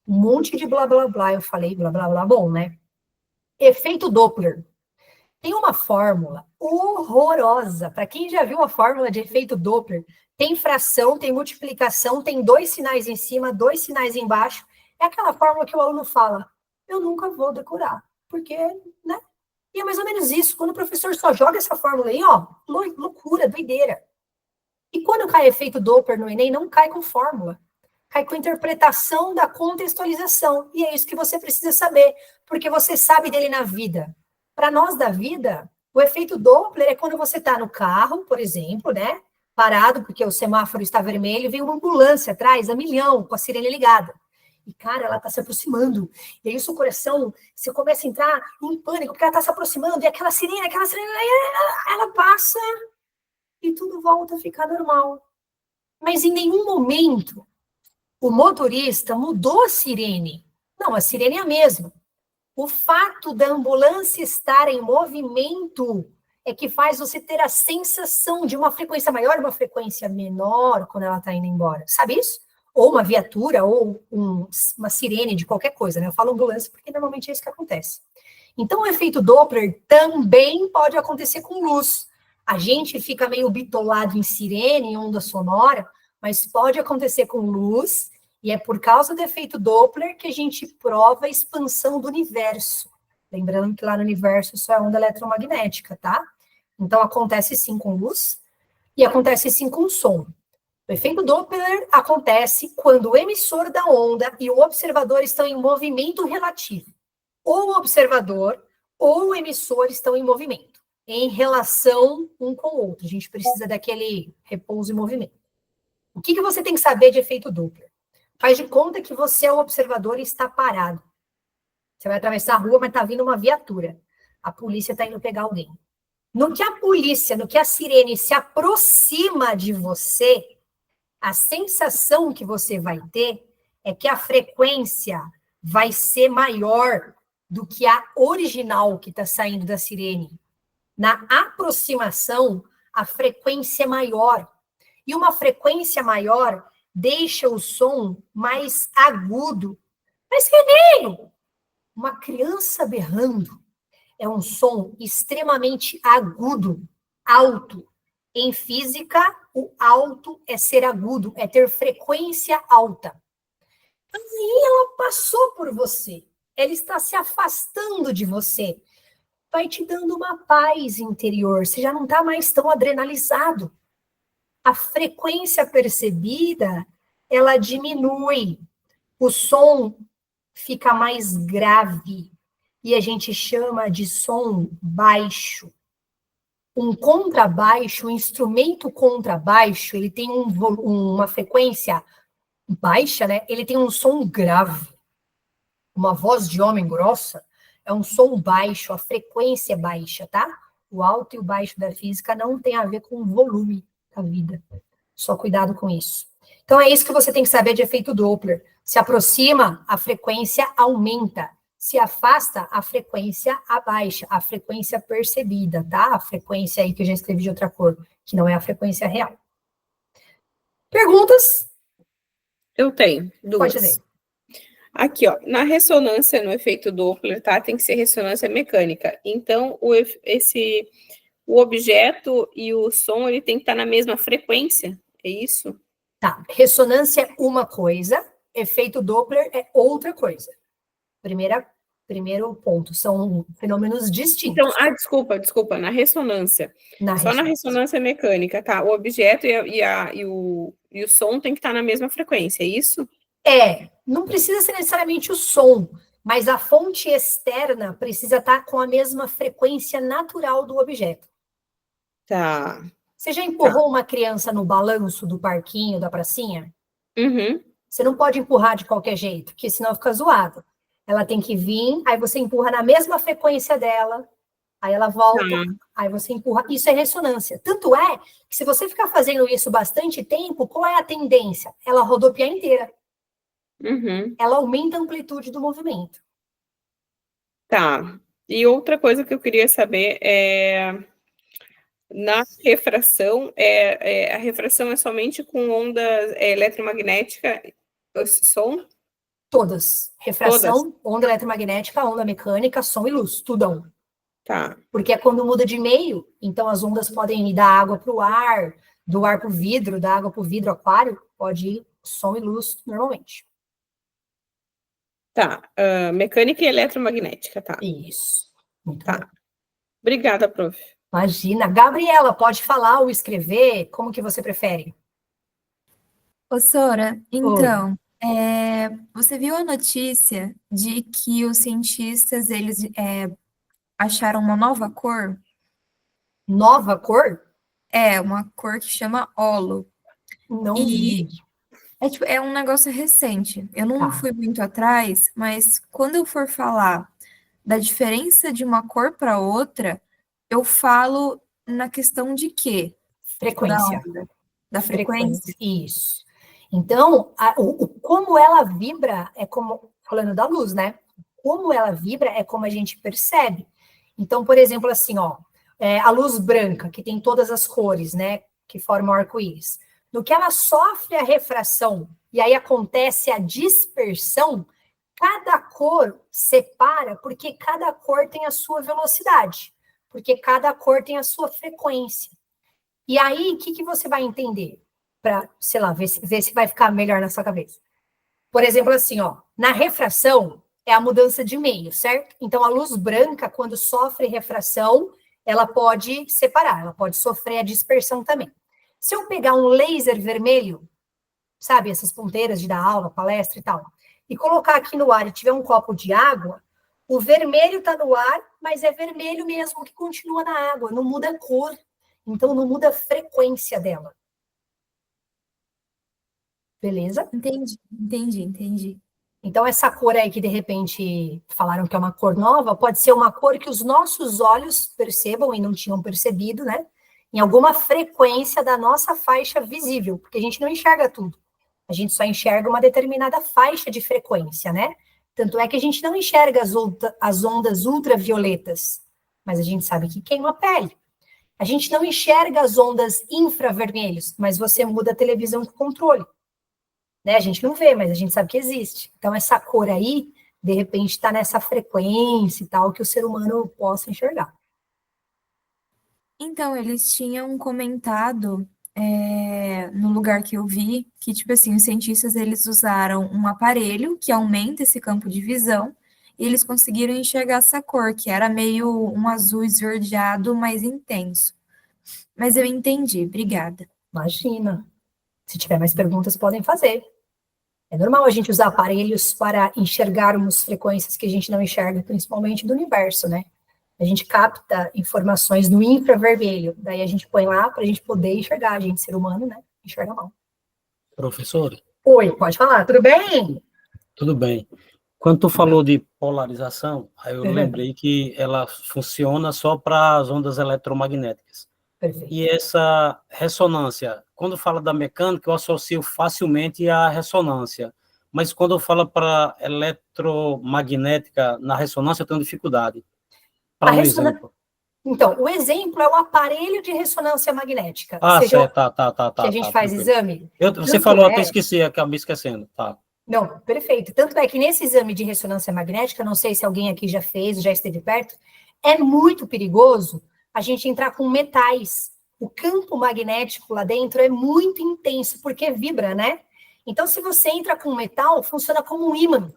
Um monte de blá, blá, blá, eu falei blá, blá, blá, bom, né? Efeito Doppler. Tem uma fórmula horrorosa. Para quem já viu a fórmula de efeito Doppler, tem fração, tem multiplicação, tem 2 sinais em cima, 2 sinais embaixo. É aquela fórmula que o aluno fala, eu nunca vou decorar, porque, né? E é mais ou menos isso. Quando o professor só joga essa fórmula aí, ó, loucura, doideira. E quando cai efeito Doppler no Enem, não cai com fórmula. Cai com interpretação da contextualização. E é isso que você precisa saber, porque você sabe dele na vida. Para nós da vida, o efeito Doppler é quando você está no carro, por exemplo, né? Parado porque o semáforo está vermelho, vem uma ambulância atrás, a milhão, com a sirene ligada. E, cara, ela tá se aproximando. E aí o seu coração, você começa a entrar em pânico, porque ela tá se aproximando, e aquela sirene, aí ela passa e tudo volta a ficar normal. Mas em nenhum momento o motorista mudou a sirene. Não, a sirene é a mesma. O fato da ambulância estar em movimento é que faz você ter a sensação de uma frequência maior e uma frequência menor quando ela está indo embora. Sabe isso? Ou uma viatura, ou uma sirene de qualquer coisa, né? Eu falo ambulância porque normalmente é isso que acontece. Então, o efeito Doppler também pode acontecer com luz. A gente fica meio bitolado em sirene, em onda sonora, mas pode acontecer com luz, e é por causa do efeito Doppler que a gente prova a expansão do universo. Lembrando que lá no universo só é onda eletromagnética, tá? Então, acontece sim com luz, e acontece sim com som. O efeito Doppler acontece quando o emissor da onda e o observador estão em movimento relativo. Ou o observador ou o emissor estão em movimento, em relação um com o outro. A gente precisa daquele repouso e movimento. O que você tem que saber de efeito Doppler? Faz de conta que você é o observador e está parado. Você vai atravessar a rua, mas está vindo uma viatura. A polícia está indo pegar alguém. No que a sirene se aproxima de você, a sensação que você vai ter é que a frequência vai ser maior do que a original que está saindo da sirene. Na aproximação, a frequência é maior. E uma frequência maior deixa o som mais agudo. Mas, René, uma criança berrando é um som extremamente agudo, alto. Em física, o alto é ser agudo, é ter frequência alta. Aí ela passou por você, ela está se afastando de você, vai te dando uma paz interior, você já não está mais tão adrenalizado. A frequência percebida, ela diminui, o som fica mais grave, e a gente chama de som baixo. Um contrabaixo, um instrumento contrabaixo, ele tem uma frequência baixa, né? Ele tem um som grave. Uma voz de homem grossa é um som baixo, a frequência é baixa, tá? O alto e o baixo da física não tem a ver com o volume da vida. Só cuidado com isso. Então, é isso que você tem que saber de efeito Doppler. Se aproxima, a frequência aumenta. Se afasta, a frequência abaixa. A frequência percebida, tá? A frequência aí que eu já escrevi de outra cor, que não é a frequência real. Perguntas? Eu tenho duas. Pode fazer. Aqui, ó, na ressonância, no efeito Doppler, tá? Tem que ser ressonância mecânica. Então, o objeto e o som, ele tem que estar na mesma frequência, é isso? Tá, ressonância é uma coisa, efeito Doppler é outra coisa. Primeiro ponto, são fenômenos distintos. Então, desculpa, na ressonância. Só na ressonância mecânica, tá? O objeto e o som tem que estar na mesma frequência, é isso? Não precisa ser necessariamente o som, mas a fonte externa precisa estar com a mesma frequência natural do objeto. Tá. Você já empurrou uma criança no balanço do parquinho, da pracinha? Uhum. Você não pode empurrar de qualquer jeito, porque senão fica zoado. Ela tem que vir, aí você empurra na mesma frequência dela, aí ela volta, aí você empurra. Isso é ressonância. Tanto é que se você ficar fazendo isso bastante tempo, qual é a tendência? Ela rodopiar inteira. Uhum. Ela aumenta a amplitude do movimento. Tá. E outra coisa que eu queria saber é... Na refração, a refração é somente com onda eletromagnética, esse som? Todas. Refração, Todas? onda eletromagnética, onda mecânica, som e luz. Tudão. Tá. Porque é quando muda de meio, então as ondas podem ir da água para o ar, do ar para o vidro, da água para o vidro aquário, pode ir som e luz normalmente. Tá. Mecânica e eletromagnética, tá. Isso. Muito tá. bom. Obrigada, prof. Imagina. Gabriela, pode falar ou escrever? Como que você prefere? Ô, Sora, então, você viu a notícia de que os cientistas, eles acharam uma nova cor? Nova cor? Uma cor que chama holo. Não E vi. tipo, é um negócio recente. Eu não Tá. fui muito atrás, mas quando eu for falar da diferença de uma cor para outra, eu falo na questão de quê? Tipo, da Frequência. onda, da frequência. Frequência. Isso. Então, como ela vibra é como, falando da luz, né? Como ela vibra é como a gente percebe. Então, por exemplo, assim, ó, a luz branca, que tem todas as cores, né? Que formam o arco-íris. No que ela sofre a refração e aí acontece a dispersão, cada cor separa, porque cada cor tem a sua velocidade, porque cada cor tem a sua frequência. E aí, o que você vai entender? Para, sei lá, ver se vai ficar melhor na sua cabeça. Por exemplo, assim, ó, na refração é a mudança de meio, certo? Então, a luz branca, quando sofre refração, ela pode separar, ela pode sofrer a dispersão também. Se eu pegar um laser vermelho, sabe, essas ponteiras de dar aula, palestra e tal, e colocar aqui no ar e tiver um copo de água, o vermelho está no ar, mas é vermelho mesmo que continua na água, não muda a cor, então não muda a frequência dela. Beleza? Entendi. Então, essa cor aí que de repente falaram que é uma cor nova, pode ser uma cor que os nossos olhos percebam e não tinham percebido, né? Em alguma frequência da nossa faixa visível, porque a gente não enxerga tudo. A gente só enxerga uma determinada faixa de frequência, né? Tanto é que a gente não enxerga as ondas ultravioletas, mas a gente sabe que queima a pele. A gente não enxerga as ondas infravermelhas, mas você muda a televisão com controle. Né? A gente não vê, mas a gente sabe que existe. Então, essa cor aí, de repente, está nessa frequência e tal, que o ser humano possa enxergar. Então, eles tinham comentado no lugar que eu vi que, tipo assim, os cientistas eles usaram um aparelho que aumenta esse campo de visão e eles conseguiram enxergar essa cor, que era meio um azul esverdeado mais intenso. Mas eu entendi, obrigada. Imagina. Se tiver mais perguntas, podem fazer. É normal a gente usar aparelhos para enxergarmos frequências que a gente não enxerga, principalmente do universo, né? A gente capta informações no infravermelho, daí a gente põe lá para a gente poder enxergar, a gente, ser humano, né? Enxerga mal. Professora, Oi, pode falar, tudo bem? tudo bem. Quando tu falou de polarização, aí eu lembrei que ela funciona só para as ondas eletromagnéticas. Perfeito. E essa ressonância, quando fala da mecânica, eu associo facilmente à ressonância. Mas quando eu falo para eletromagnética, na ressonância, eu tenho dificuldade. Para um exemplo. Então, o exemplo é o aparelho de ressonância magnética, Ah, seja certo, que a gente faz tranquilo. exame. Você Tanto falou, é, até esqueci, acabei esquecendo. Tá. Não, perfeito. Tanto é que nesse exame de ressonância magnética, não sei se alguém aqui já fez, já esteve perto, é muito perigoso a gente entrar com metais. O campo magnético lá dentro é muito intenso, porque vibra, né? Então, se você entra com metal, funciona como um ímã.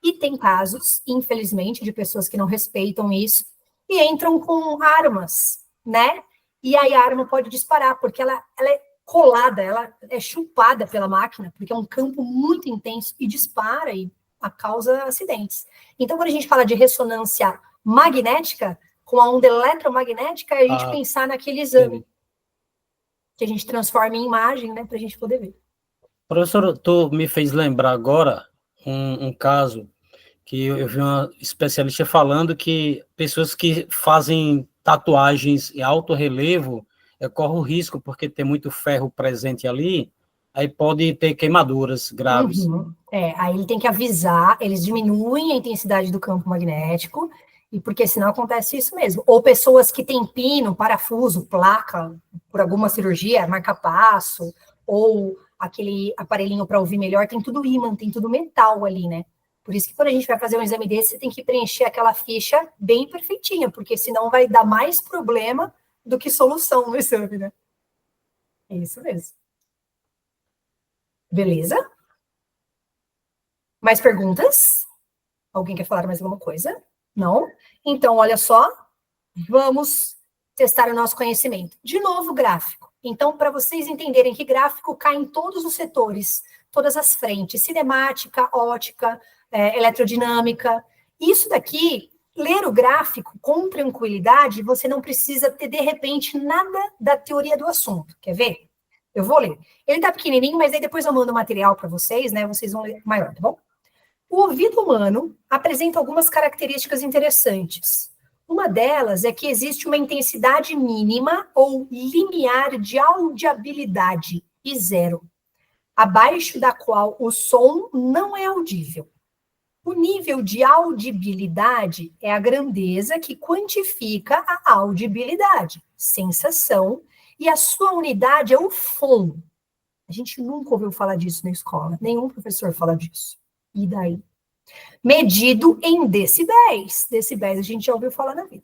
E tem casos, infelizmente, de pessoas que não respeitam isso e entram com armas, né? E aí a arma pode disparar, porque ela é colada, ela é chupada pela máquina, porque é um campo muito intenso e dispara e causa acidentes. Então, quando a gente fala de ressonância magnética, com a onda eletromagnética, é a gente pensar naquele exame, que a gente transforma em imagem, né, para a gente poder ver. Professor, tu me fez lembrar agora um caso que eu vi uma especialista falando que pessoas que fazem tatuagens em alto relevo correm o risco, porque tem muito ferro presente ali, aí pode ter queimaduras graves. Aí ele tem que avisar, eles diminuem a intensidade do campo magnético, e porque senão acontece isso mesmo. Ou pessoas que têm pino, parafuso, placa, por alguma cirurgia, marca-passo, ou aquele aparelhinho para ouvir melhor, tem tudo ímã, tem tudo metal ali, né? Por isso que quando a gente vai fazer um exame desse, você tem que preencher aquela ficha bem perfeitinha, porque senão vai dar mais problema do que solução no exame, né? É isso mesmo. Beleza? Mais perguntas? Alguém quer falar mais alguma coisa? Não? Então, olha só, vamos testar o nosso conhecimento. De novo, gráfico. Então, para vocês entenderem que gráfico cai em todos os setores, todas as frentes, cinemática, ótica, eletrodinâmica. Isso daqui, ler o gráfico com tranquilidade, você não precisa ter, de repente, nada da teoria do assunto. Quer ver? Eu vou ler. Ele tá pequenininho, mas aí depois eu mando o material para vocês, né? Vocês vão ler maior, tá bom? O ouvido humano apresenta algumas características interessantes. Uma delas é que existe uma intensidade mínima ou limiar de audibilidade e zero, abaixo da qual o som não é audível. O nível de audibilidade é a grandeza que quantifica a audibilidade, sensação, e a sua unidade é o fono. A gente nunca ouviu falar disso na escola, nenhum professor fala disso. E daí? Medido em decibéis. Decibéis a gente já ouviu falar na vida.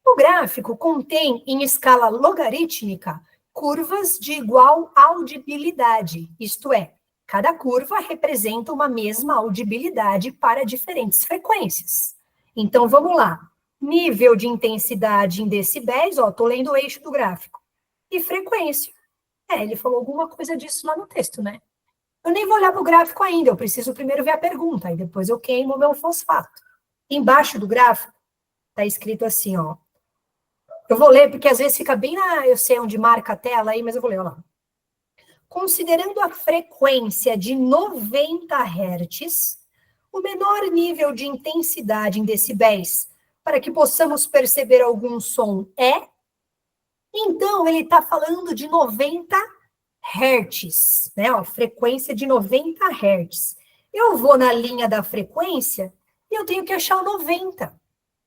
O gráfico contém, em escala logarítmica, curvas de igual audibilidade, isto é, cada curva representa uma mesma audibilidade para diferentes frequências. Então, vamos lá. Nível de intensidade em decibéis, ó, tô lendo o eixo do gráfico. E frequência. Ele falou alguma coisa disso lá no texto, né? Eu nem vou olhar para o gráfico ainda, eu preciso primeiro ver a pergunta, e depois eu queimo o meu fosfato. Embaixo do gráfico, está escrito assim, ó. Eu vou ler, porque às vezes fica bem na... Eu sei onde marca a tela aí, mas eu vou ler, olha lá. Considerando a frequência de 90 Hz, o menor nível de intensidade em decibéis, para que possamos perceber algum som é... Então, ele está falando de 90 Hertz, né? Ó, frequência de 90 Hz. Eu vou na linha da frequência e eu tenho que achar o 90.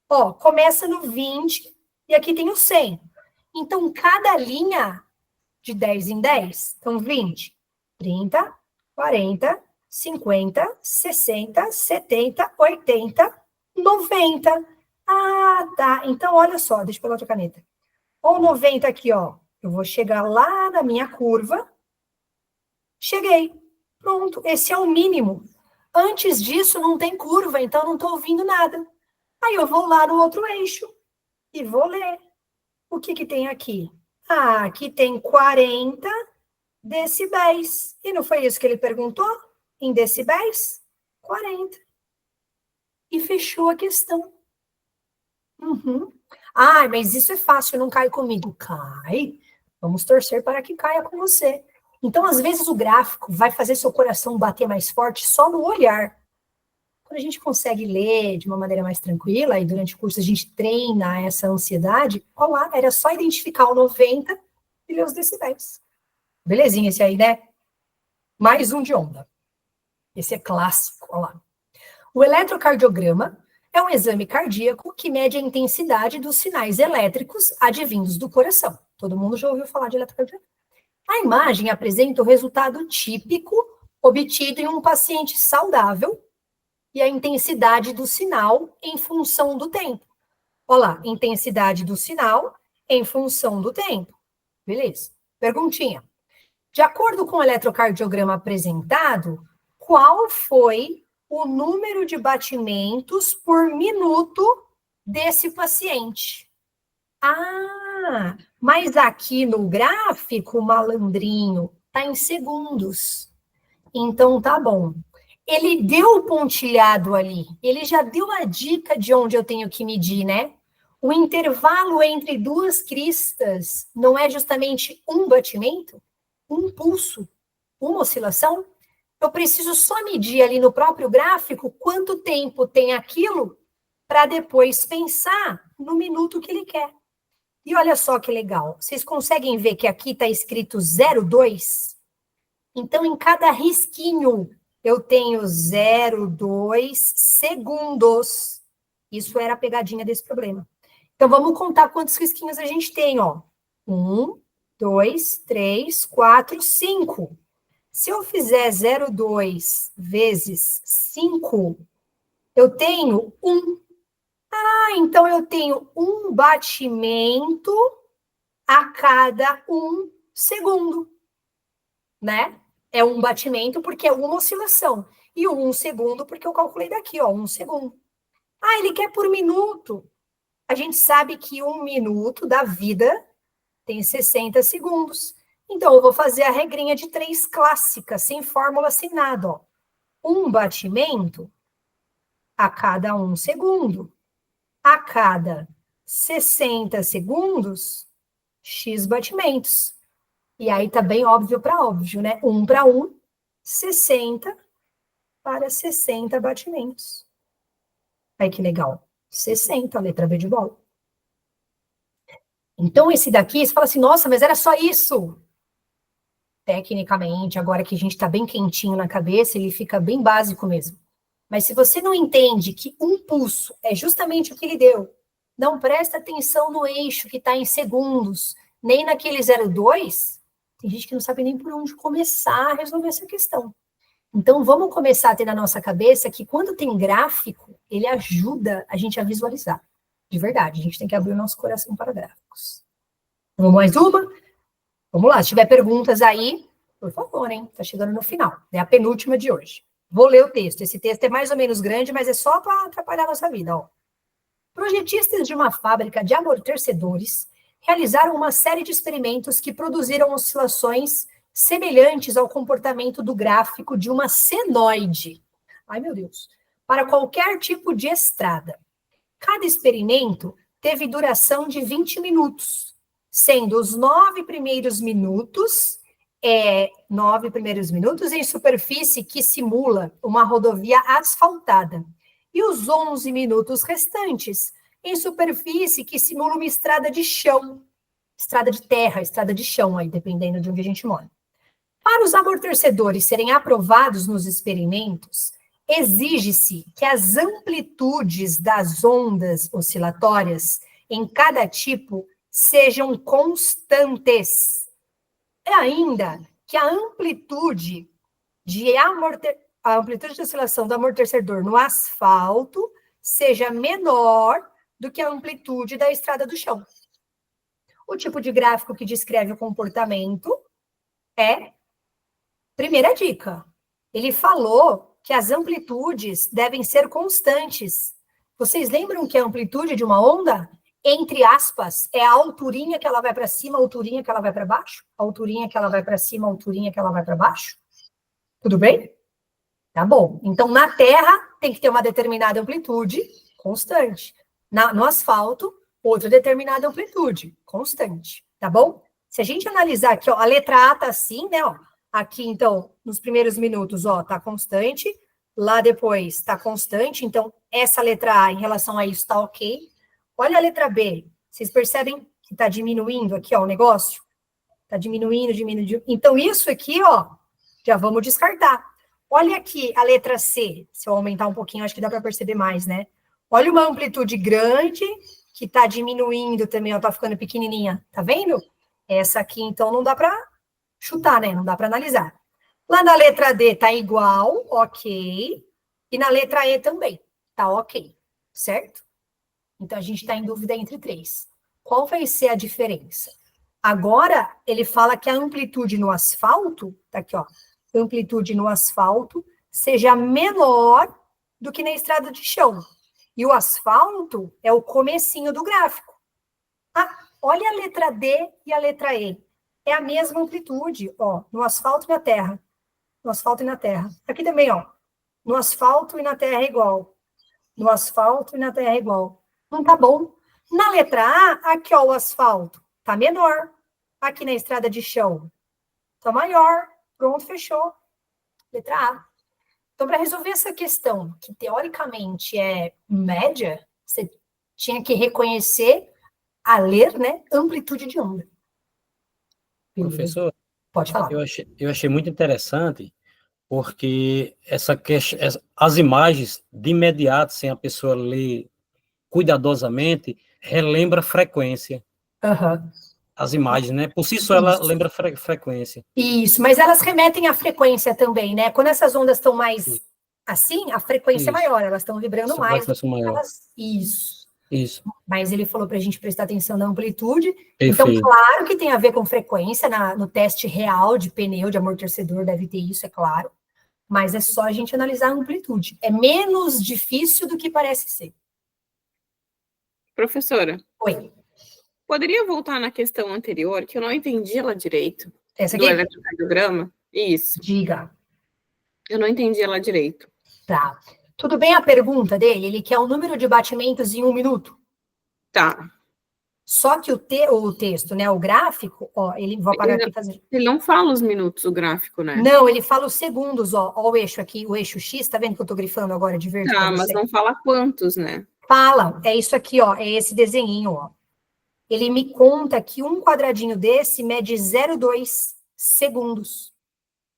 Ó, começa no 20 e aqui tem o 100. Então, cada linha de 10 em 10, então 20, 30, 40, 50, 60, 70, 80, 90. Ah, tá. Então, olha só, deixa eu pegar outra caneta. Ou 90 aqui, ó. Eu vou chegar lá na minha curva. Cheguei. Pronto. Esse é o mínimo. Antes disso, não tem curva, então não estou ouvindo nada. Aí eu vou lá no outro eixo e vou ler. O que que tem aqui? Ah, aqui tem 40 decibéis. E não foi isso que ele perguntou? Em decibéis? 40. E fechou a questão. Uhum. Ah, mas isso é fácil, não cai comigo. Cai. Vamos torcer para que caia com você. Então, às vezes, o gráfico vai fazer seu coração bater mais forte só no olhar. Quando a gente consegue ler de uma maneira mais tranquila, e durante o curso a gente treina essa ansiedade, olha lá, era só identificar o 90 e ler os decibéis. Belezinha esse aí, né? Mais um de onda. Esse é clássico, olha lá. O eletrocardiograma é um exame cardíaco que mede a intensidade dos sinais elétricos advindos do coração. Todo mundo já ouviu falar de eletrocardiograma. A imagem apresenta o resultado típico obtido em um paciente saudável e a intensidade do sinal em função do tempo. Olha lá, intensidade do sinal em função do tempo. Beleza. Perguntinha. De acordo com o eletrocardiograma apresentado, qual foi o número de batimentos por minuto desse paciente? Ah, mas aqui no gráfico, malandrinho, tá em segundos. Então, tá bom. Ele deu o pontilhado ali, ele já deu a dica de onde eu tenho que medir, né? O intervalo entre duas cristas não é justamente um batimento? Um pulso? Uma oscilação? Eu preciso só medir ali no próprio gráfico quanto tempo tem aquilo para depois pensar no minuto que ele quer. E olha só que legal, vocês conseguem ver que aqui está escrito 0,2? Então, em cada risquinho, eu tenho 0,2 segundos. Isso era a pegadinha desse problema. Então, vamos contar quantos risquinhos a gente tem, ó. 1, 2, 3, 4, 5. Se eu fizer 0,2 vezes 5, eu tenho 1. Então eu tenho um batimento a cada 1 segundo, né? É um batimento porque é uma oscilação. E o 1 segundo porque eu calculei daqui, ó, 1 segundo. Ah, ele quer por minuto. A gente sabe que 1 minuto da vida tem 60 segundos. Então, eu vou fazer a regrinha de 3 clássica, sem fórmula, sem nada, ó. Um batimento a cada 1 segundo. A cada 60 segundos, X batimentos. E aí tá bem óbvio para óbvio, né? 1 para 1, 60 para 60 batimentos. Aí que legal. 60, a letra B de bola. Então, esse daqui, você fala assim, nossa, mas era só isso. Tecnicamente, agora que a gente está bem quentinho na cabeça, ele fica bem básico mesmo. Mas se você não entende que um pulso é justamente o que ele deu, não presta atenção no eixo que está em segundos, nem naquele 0,2, tem gente que não sabe nem por onde começar a resolver essa questão. Então, vamos começar a ter na nossa cabeça que quando tem gráfico, ele ajuda a gente a visualizar. De verdade, a gente tem que abrir o nosso coração para gráficos. Vamos mais uma? Vamos lá, se tiver perguntas aí, por favor, hein? Tá chegando no final. É a penúltima de hoje. Vou ler o texto. Esse texto é mais ou menos grande, mas é só para atrapalhar a nossa vida, ó. Projetistas de uma fábrica de amortecedores realizaram uma série de experimentos que produziram oscilações semelhantes ao comportamento do gráfico de uma senoide. Ai, meu Deus. Para qualquer tipo de estrada. Cada experimento teve duração de 20 minutos, sendo os 9 primeiros minutos em superfície que simula uma rodovia asfaltada, e os 11 minutos restantes em superfície que simula uma estrada de chão, estrada de terra, estrada de chão, aí, dependendo de onde a gente mora. Para os amortecedores serem aprovados nos experimentos, exige-se que as amplitudes das ondas oscilatórias em cada tipo sejam constantes. E ainda que a amplitude de oscilação do amortecedor no asfalto seja menor do que a amplitude da estrada do chão. O tipo de gráfico que descreve o comportamento é... Primeira dica, ele falou que as amplitudes devem ser constantes. Vocês lembram que a amplitude de uma onda, entre aspas, é a alturinha que ela vai para cima, a alturinha que ela vai para baixo? A alturinha que ela vai para cima, a alturinha que ela vai para baixo? Tudo bem? Tá bom. Então, na terra, tem que ter uma determinada amplitude constante. No asfalto, outra determinada amplitude constante. Tá bom? Se a gente analisar aqui, ó, a letra A tá assim, né, ó. Aqui, então, nos primeiros minutos, ó, tá constante. Lá depois tá constante. Então, essa letra A, em relação a isso, tá ok. Olha a letra B. Vocês percebem que tá diminuindo aqui, ó, o negócio? Tá diminuindo. Então, isso aqui, ó, já vamos descartar. Olha aqui a letra C. Se eu aumentar um pouquinho, acho que dá para perceber mais, né? Olha uma amplitude grande que tá diminuindo também, ó, tá ficando pequenininha. Tá vendo? Essa aqui, então, não dá para chutar, né? Não dá para analisar. Lá na letra D tá igual, ok. E na letra E também, tá ok. Certo? Então, a gente está em dúvida entre três. Qual vai ser a diferença? Agora, ele fala que a amplitude no asfalto, tá aqui, ó. Amplitude no asfalto seja menor do que na estrada de chão. E o asfalto é o comecinho do gráfico. Ah, olha a letra D e a letra E. É a mesma amplitude, ó, no asfalto e na terra. No asfalto e na terra. Aqui também, ó. No asfalto e na terra é igual. No asfalto e na terra é igual. Não tá bom. Na letra A, aqui, ó, o asfalto tá menor. Aqui na estrada de chão tá maior. Pronto, fechou. Letra A. Então, para resolver essa questão, que teoricamente é média, você tinha que reconhecer, a ler, né, amplitude de onda. Professor, pode falar. Eu achei muito interessante, porque as imagens, de imediato, sem a pessoa ler cuidadosamente, relembra frequência. Uhum. As imagens, né? Por si só, ela lembra frequência. Isso, mas elas remetem à frequência também, né? Quando essas ondas estão mais assim, a frequência é maior, elas estão vibrando mais. Isso. Mas ele falou para a gente prestar atenção na amplitude. Perfeito. Então, claro que tem a ver com frequência, no teste real de pneu, de amortecedor, deve ter isso, é claro. Mas é só a gente analisar a amplitude. É menos difícil do que parece ser. Professora. Oi. Poderia voltar na questão anterior, que eu não entendi ela direito. Essa aqui? Do eletrocardiograma? Isso. Diga. Eu não entendi ela direito. Tá. Tudo bem a pergunta dele? Ele quer o número de batimentos em 1 minuto? Tá. Só que o texto, né, o gráfico, ó, vou apagar aqui e fazer. Ele não fala os minutos, o gráfico, né? Não, ele fala os segundos, ó o eixo aqui, o eixo X, tá vendo que eu tô grifando agora de verde para Tá, mas você? não fala quantos, né? Fala, é isso aqui, ó, é esse desenhinho, ó. Ele me conta que um quadradinho desse mede 0,2 segundos.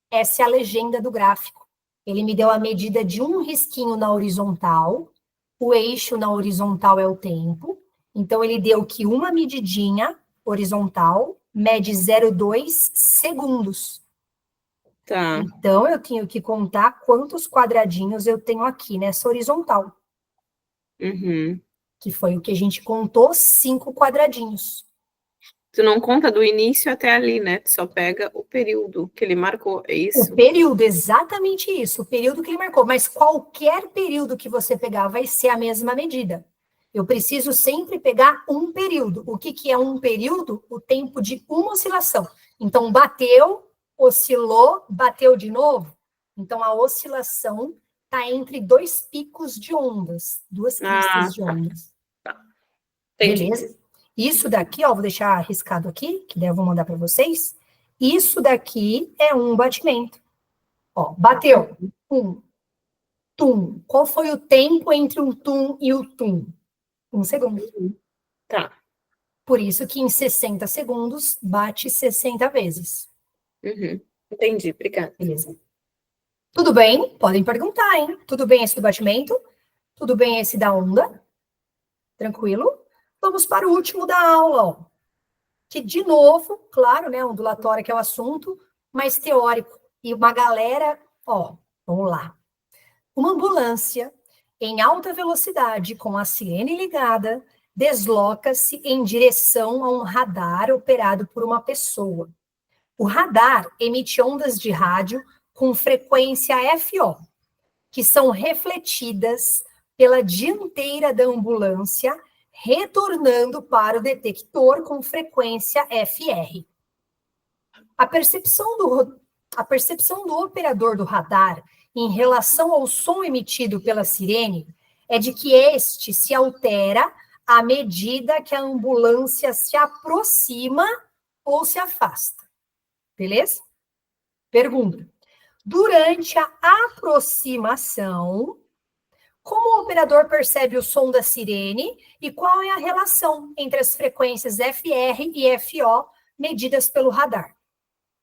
Essa é a legenda do gráfico. Ele me deu a medida de um risquinho na horizontal, o eixo na horizontal é o tempo, então ele deu que uma medidinha horizontal mede 0,2 segundos. Tá. Então, eu tenho que contar quantos quadradinhos eu tenho aqui nessa horizontal. Uhum. Que foi o que a gente contou, 5 quadradinhos. Tu não conta do início até ali, né? Tu só pega o período que ele marcou, é isso? O período, exatamente isso, o período que ele marcou. Mas qualquer período que você pegar vai ser a mesma medida. Eu preciso sempre pegar um período. O que é um período? O tempo de uma oscilação. Então, bateu, oscilou, bateu de novo. Então, a oscilação está entre 2 picos de ondas, 2 pistas de ondas. Entendi. Beleza? Isso daqui, ó, vou deixar arriscado aqui, que daí eu vou mandar para vocês. Isso daqui é um batimento. Ó, bateu. Tum. Qual foi o tempo entre o tum e o tum? 1 segundo. Tá. Por isso que em 60 segundos bate 60 vezes. Uhum. Entendi, obrigada. Beleza. Tudo bem? Podem perguntar, hein? Tudo bem esse do batimento? Tudo bem esse da onda? Tranquilo? Vamos para o último da aula, ó. Que, de novo, claro, né, ondulatória que é o assunto, mas teórico. E uma galera, ó, vamos lá. Uma ambulância em alta velocidade, com a sirene ligada, desloca-se em direção a um radar operado por uma pessoa. O radar emite ondas de rádio com frequência FO, que são refletidas pela dianteira da ambulância, retornando para o detector com frequência FR. A percepção do operador do radar em relação ao som emitido pela sirene é de que este se altera à medida que a ambulância se aproxima ou se afasta. Beleza? Pergunta. Durante a aproximação, como o operador percebe o som da sirene e qual é a relação entre as frequências FR e FO medidas pelo radar?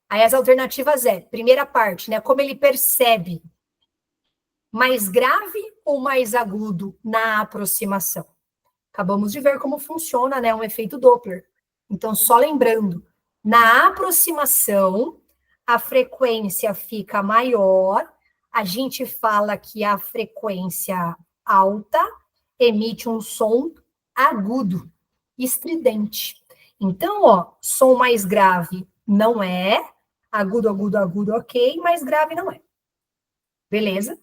Aí as alternativas primeira parte, né? Como ele percebe mais grave ou mais agudo na aproximação? Acabamos de ver como funciona, né? Um efeito Doppler. Então, só lembrando, na aproximação, a frequência fica maior, a gente fala que a frequência alta emite um som agudo, estridente. Então, ó, som mais grave não é, agudo, ok, mais grave não é. Beleza?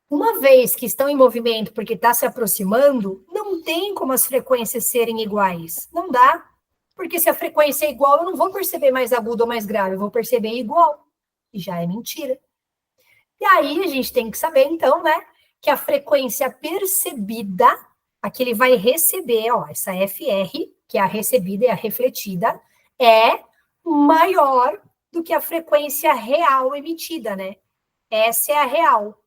Uma vez que estão em movimento porque está se aproximando, não tem como as frequências serem iguais. Não dá. Porque se a frequência é igual, eu não vou perceber mais agudo ou mais grave, eu vou perceber igual. E já é mentira. E aí a gente tem que saber, então, né, que a frequência percebida, a que ele vai receber, ó, essa FR, que é a recebida e a refletida, é maior do que a frequência real emitida, né? Essa é a real.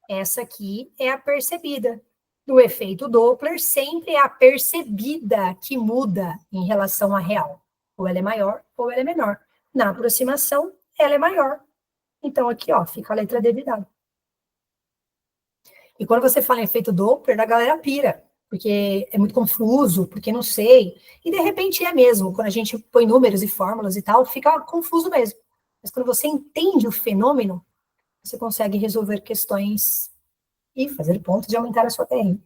Essa aqui é a percebida. No efeito Doppler, sempre é a percebida que muda em relação à real. Ou ela é maior, ou ela é menor. Na aproximação, ela é maior. Então, aqui, ó, fica a letra D virada. E quando você fala em efeito Doppler, a galera pira, porque é muito confuso, porque não sei. E, de repente, é mesmo. Quando a gente põe números e fórmulas e tal, fica confuso mesmo. Mas quando você entende o fenômeno, você consegue resolver questões e fazer pontos de aumentar a sua TR.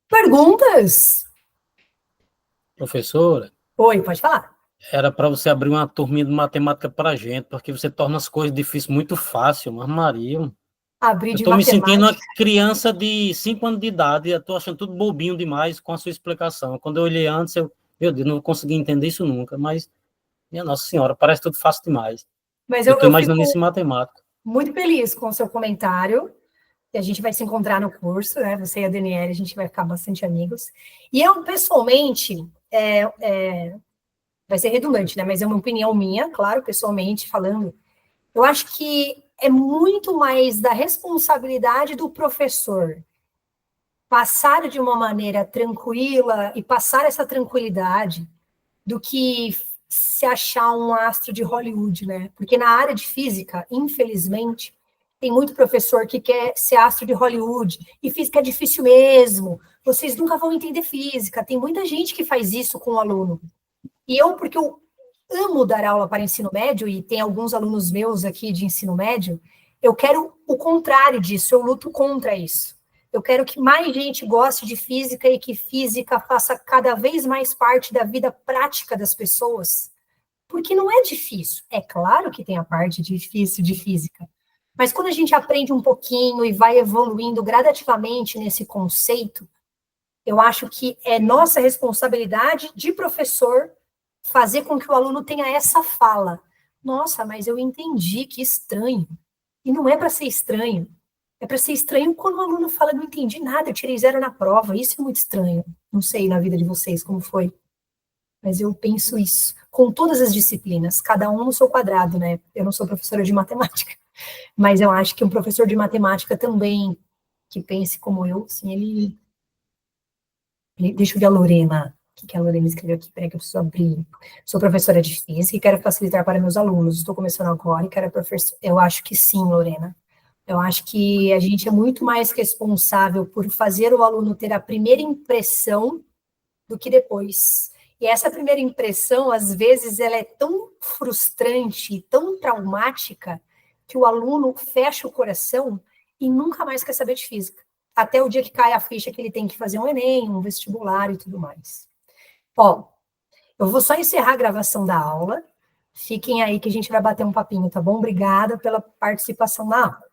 Perguntas? Professora, Oi, pode falar. era para você abrir uma turminha de matemática para a gente, porque você torna as coisas difíceis muito fácil, mas Maria, Abrir eu de estou me sentindo uma matemática. criança de 5 anos de idade, eu estou achando tudo bobinho demais com a sua explicação. Quando eu olhei antes, meu Deus, não vou conseguir entender isso nunca, mas, minha Nossa Senhora, parece tudo fácil demais. Mas Eu eu estou imaginando isso em fico matemática. muito feliz com o seu comentário, E a gente vai se encontrar no curso, né? Você e a Daniela, a gente vai ficar bastante amigos. E eu, pessoalmente, vai ser redundante, né? Mas é uma opinião minha, claro, pessoalmente falando. Eu acho que é muito mais da responsabilidade do professor passar de uma maneira tranquila e passar essa tranquilidade do que se achar um astro de Hollywood, né? Porque na área de física, infelizmente, tem muito professor que quer ser astro de Hollywood, e física é difícil mesmo, vocês nunca vão entender física. Tem muita gente que faz isso com o aluno. E eu, porque eu amo dar aula para ensino médio, e tem alguns alunos meus aqui de ensino médio, eu quero o contrário disso, eu luto contra isso. Eu quero que mais gente goste de física e que física faça cada vez mais parte da vida prática das pessoas, porque não é difícil. É claro que tem a parte difícil de física, mas quando a gente aprende um pouquinho e vai evoluindo gradativamente nesse conceito, eu acho que é nossa responsabilidade de professor fazer com que o aluno tenha essa fala. Nossa, mas eu entendi, que estranho. E não é para ser estranho. É para ser estranho quando o aluno fala, não entendi nada, eu tirei 0 na prova. Isso é muito estranho. Não sei na vida de vocês como foi. Mas eu penso isso. Com todas as disciplinas, cada um no seu quadrado, né? Eu não sou professora de matemática. Mas eu acho que um professor de matemática também, que pense como eu, assim, ele... Deixa eu ver a Lorena. O que a Lorena escreveu aqui? Peraí que eu preciso abrir. Sou professora de física e quero facilitar para meus alunos. Estou começando agora e quero professor... Eu acho que sim, Lorena. Eu acho que a gente é muito mais responsável por fazer o aluno ter a primeira impressão do que depois. E essa primeira impressão, às vezes, ela é tão frustrante e tão traumática que o aluno fecha o coração e nunca mais quer saber de física. Até o dia que cai a ficha que ele tem que fazer um Enem, um vestibular e tudo mais. Ó, eu vou só encerrar a gravação da aula. Fiquem aí que a gente vai bater um papinho, tá bom? Obrigada pela participação na aula.